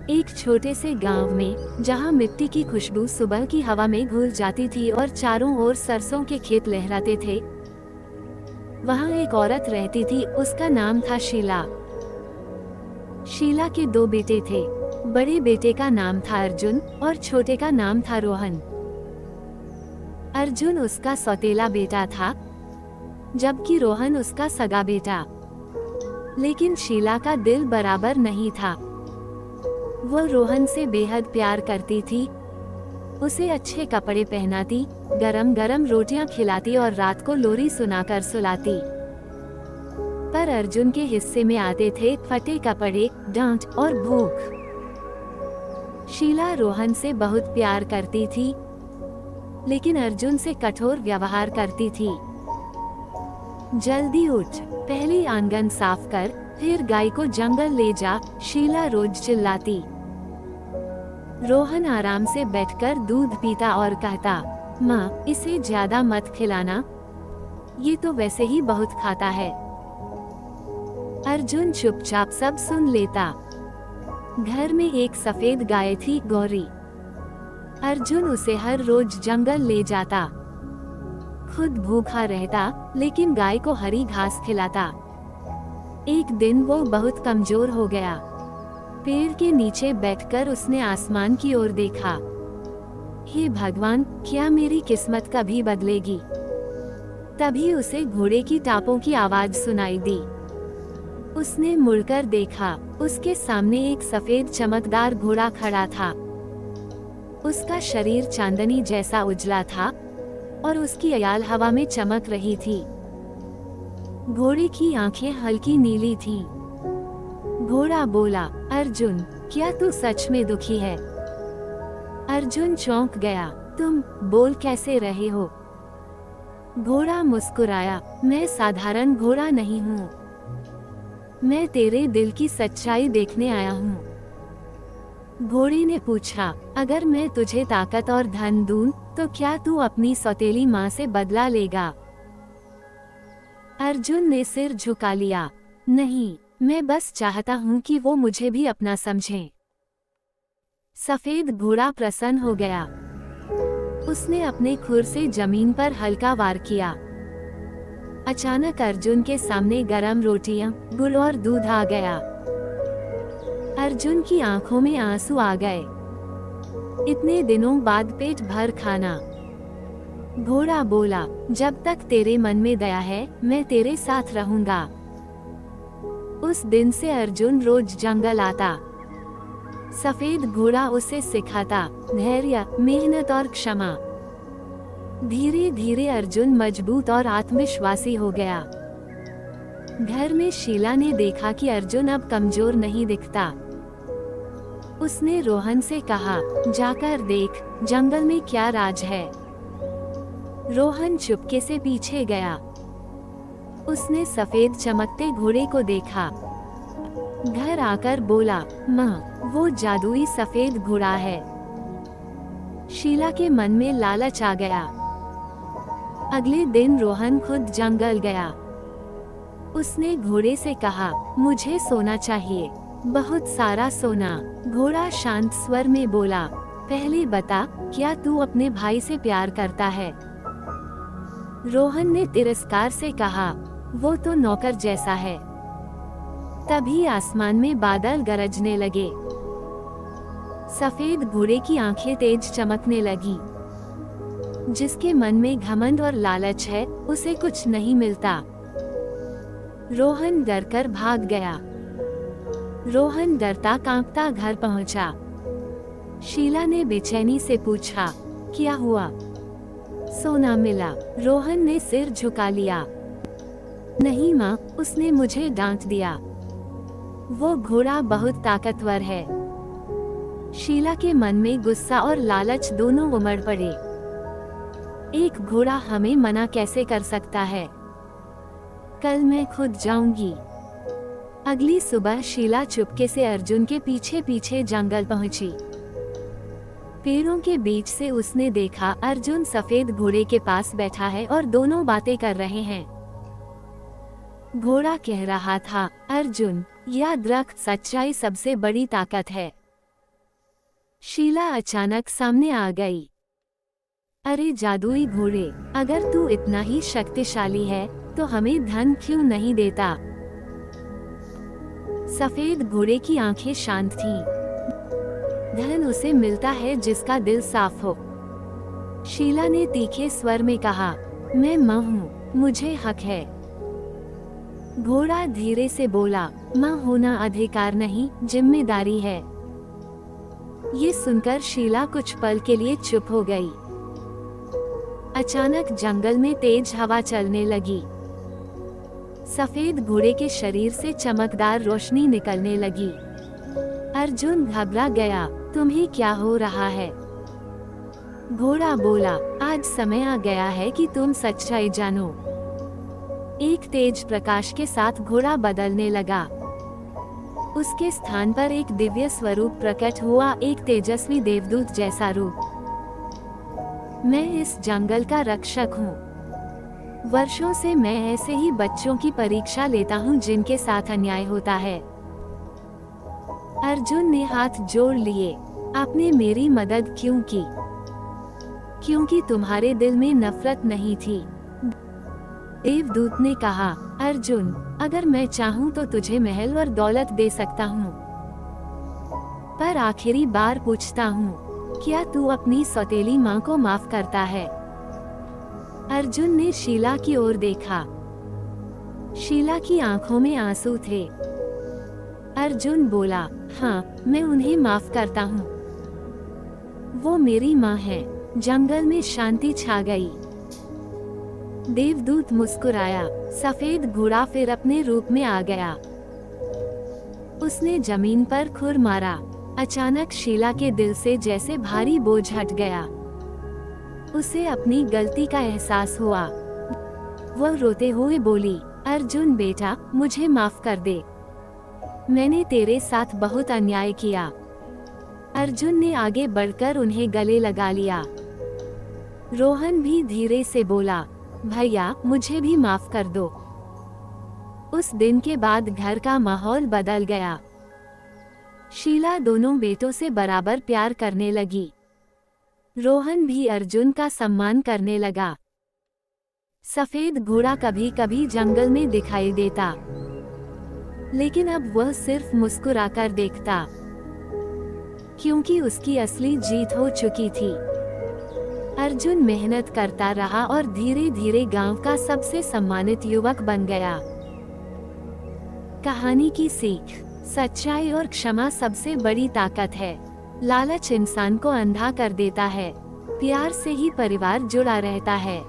एक छोटे से गांव में, जहां मिट्टी की खुशबू सुबह की हवा में घुल जाती थी और चारों ओर सरसों के खेत लहराते थे, वहां एक औरत रहती थी। उसका नाम था शीला। शीला के दो बेटे थे। बड़े बेटे का नाम था अर्जुन और छोटे का नाम था रोहन। अर्जुन उसका सौतेला बेटा था, जबकि रोहन उसका सगा बेटा। लेकिन शीला का दिल बराबर नहीं था। वो रोहन से बेहद प्यार करती थी। उसे अच्छे कपड़े पहनाती, गरम गरम रोटियां खिलाती और रात को लोरी सुनाकर सुलाती। पर अर्जुन के हिस्से में आते थे फटे कपड़े, डांट और भूख। शीला रोहन से बहुत प्यार करती थी, लेकिन अर्जुन से कठोर व्यवहार करती थी। जल्दी उठ, पहले आंगन साफ कर, फिर गाय को जंगल ले जा, शीला रोज चिल्लाती। रोहन आराम से बैठकर दूध पीता और कहता, माँ, इसे ज्यादा मत खिलाना, ये तो वैसे ही बहुत खाता है। अर्जुन चुपचाप सब सुन लेता। घर में एक सफेद गाय थी, गौरी। अर्जुन उसे हर रोज जंगल ले जाता। खुद भूखा रहता, लेकिन गाय को हरी घास खिलाता। एक दिन वो बहुत कमजोर हो गया। पेड़ के नीचे बैठकर उसने आसमान की ओर देखा। हे भगवान, क्या मेरी किस्मत कभी बदलेगी? तभी उसे घोड़े की टापों की आवाज सुनाई दी। उसने मुड़कर देखा। उसके सामने एक सफेद चमकदार घोड़ा खड़ा था। उसका शरीर चांदनी जैसा उजला था और उसकी याल हवा में चमक रही थी। घोड़े की आंखें हल्की नीली थीं। घोड़ा बोला, अर्जुन, क्या तू सच में दुखी है? अर्जुन चौंक गया। तुम बोल कैसे रहे हो? घोड़ा मुस्कुराया, मैं साधारण घोड़ा नहीं हूँ। मैं तेरे दिल की सच्चाई देखने आया हूँ। घोड़े ने पूछा, अगर मैं तुझे ताकत और धन दूं, तो क्या तू अपनी सौतेली माँ से बदला लेगा? अर्जुन ने सिर झुका लिया। नहीं, मैं बस चाहता हूँ कि वो मुझे भी अपना समझे। सफेद घोड़ा प्रसन्न हो गया। उसने अपने खुर से जमीन पर हल्का वार किया। अचानक अर्जुन के सामने गरम रोटियां, गुड़ और दूध आ गया। अर्जुन की आंखों में आंसू आ गए। इतने दिनों बाद पेट भर खाना। घोड़ा बोला, जब तक तेरे मन में दया है, मैं तेरे साथ रहूंगा। उस दिन से अर्जुन रोज जंगल आता। सफेद घोड़ा उसे सिखाता धैर्य, मेहनत और क्षमा। धीरे धीरे अर्जुन मजबूत और आत्मविश्वासी हो गया। घर में शीला ने देखा कि अर्जुन अब कमजोर नहीं दिखता। उसने रोहन से कहा, जाकर देख, जंगल में क्या राज है। रोहन चुपके से पीछे गया। उसने सफेद चमकते घोड़े को देखा। घर आकर बोला, माँ, वो जादुई सफेद घोड़ा है। शीला के मन में लालच आ गया। अगले दिन रोहन खुद जंगल गया। उसने घोड़े से कहा, मुझे सोना चाहिए, बहुत सारा सोना। घोड़ा शांत स्वर में बोला, पहले बता, क्या तू अपने भाई से प्यार करता है? रोहन ने तिरस्कार से कहा, वो तो नौकर जैसा है। तभी आसमान में बादल गरजने लगे। सफेद घोड़े की आंखें तेज चमकने लगी। जिसके मन में घमंड और लालच है, उसे कुछ नहीं मिलता। रोहन डरकर भाग गया। रोहन डरता कांपता घर पहुंचा। शीला ने बेचैनी से पूछा, क्या हुआ? सोना मिला। रोहन ने सिर झुका लिया। नहीं माँ, उसने मुझे डांट दिया। वो घोड़ा बहुत ताकतवर है। शीला के मन में गुस्सा और लालच दोनों उमड़ पड़े। एक घोड़ा हमें मना कैसे कर सकता है? कल मैं खुद जाऊंगी। अगली सुबह शीला चुपके से अर्जुन के पीछे पीछे जंगल पहुंची। पेड़ों के बीच से उसने देखा, अर्जुन सफेद घोड़े के पास बैठा है और दोनों बातें कर रहे हैं। घोड़ा कह रहा था, अर्जुन, याद रख, सच्चाई सबसे बड़ी ताकत है। शीला अचानक सामने आ गई। अरे जादुई घोड़े, अगर तू इतना ही शक्तिशाली है तो हमें धन क्यों नहीं देता? सफेद घोड़े की आंखें शांत थीं। धन उसे मिलता है जिसका दिल साफ हो। शीला ने तीखे स्वर में कहा, मैं माँ हूँ, मुझे हक है। घोड़ा धीरे से बोला, माँ होना अधिकार नहीं, जिम्मेदारी है। ये सुनकर शीला कुछ पल के लिए चुप हो गई। अचानक जंगल में तेज हवा चलने लगी। सफेद घोड़े के शरीर से चमकदार रोशनी निकलने लगी। अर्जुन घबरा गया, तुम्हें क्या हो रहा है? घोड़ा बोला, आज समय आ गया है कि तुम सच्चाई जानो। एक तेज प्रकाश के साथ घोड़ा बदलने लगा। उसके स्थान पर एक दिव्य स्वरूप प्रकट हुआ, एक तेजस्वी देवदूत जैसा रूप। मैं इस जंगल का रक्षक हूँ। वर्षों से मैं ऐसे ही बच्चों की परीक्षा लेता हूँ जिनके साथ अन्याय होता है। अर्जुन ने हाथ जोड़ लिए। आपने मेरी मदद क्यों की? क्योंकि तुम्हारे दिल में नफरत नहीं थी। देवदूत ने कहा, अर्जुन, अगर मैं चाहूँ तो तुझे महल और दौलत दे सकता हूँ, पर आखिरी बार पूछता हूँ, क्या तू अपनी सौतेली माँ को माफ करता है? अर्जुन ने शीला की ओर देखा। शीला की आंखों में आंसू थे। अर्जुन बोला, हाँ, मैं उन्हें माफ करता हूँ। वो मेरी माँ है। जंगल में शांति छा गई। देवदूत मुस्कुराया। सफेद घोड़ा फिर अपने रूप में आ गया। उसने जमीन पर खुर मारा। अचानक शीला के दिल से जैसे भारी बोझ हट गया। उसे अपनी गलती का एहसास हुआ। वह रोते हुए बोली, अर्जुन बेटा, मुझे माफ कर दे। मैंने तेरे साथ बहुत अन्याय किया। अर्जुन ने आगे बढ़कर उन्हें गले लगा लिया। रोहन भी धीरे से बोला, भैया, मुझे भी माफ कर दो। उस दिन के बाद घर का माहौल बदल गया। शीला दोनों बेटों से बराबर प्यार करने लगी। रोहन भी अर्जुन का सम्मान करने लगा। सफेद घोड़ा कभी कभी जंगल में दिखाई देता, लेकिन अब वह सिर्फ मुस्कुराकर देखता, क्योंकि उसकी असली जीत हो चुकी थी। अर्जुन मेहनत करता रहा और धीरे धीरे गांव का सबसे सम्मानित युवक बन गया। कहानी की सीख, सच्चाई और क्षमा सबसे बड़ी ताकत है। लालच इंसान को अंधा कर देता है। प्यार से ही परिवार जुड़ा रहता है।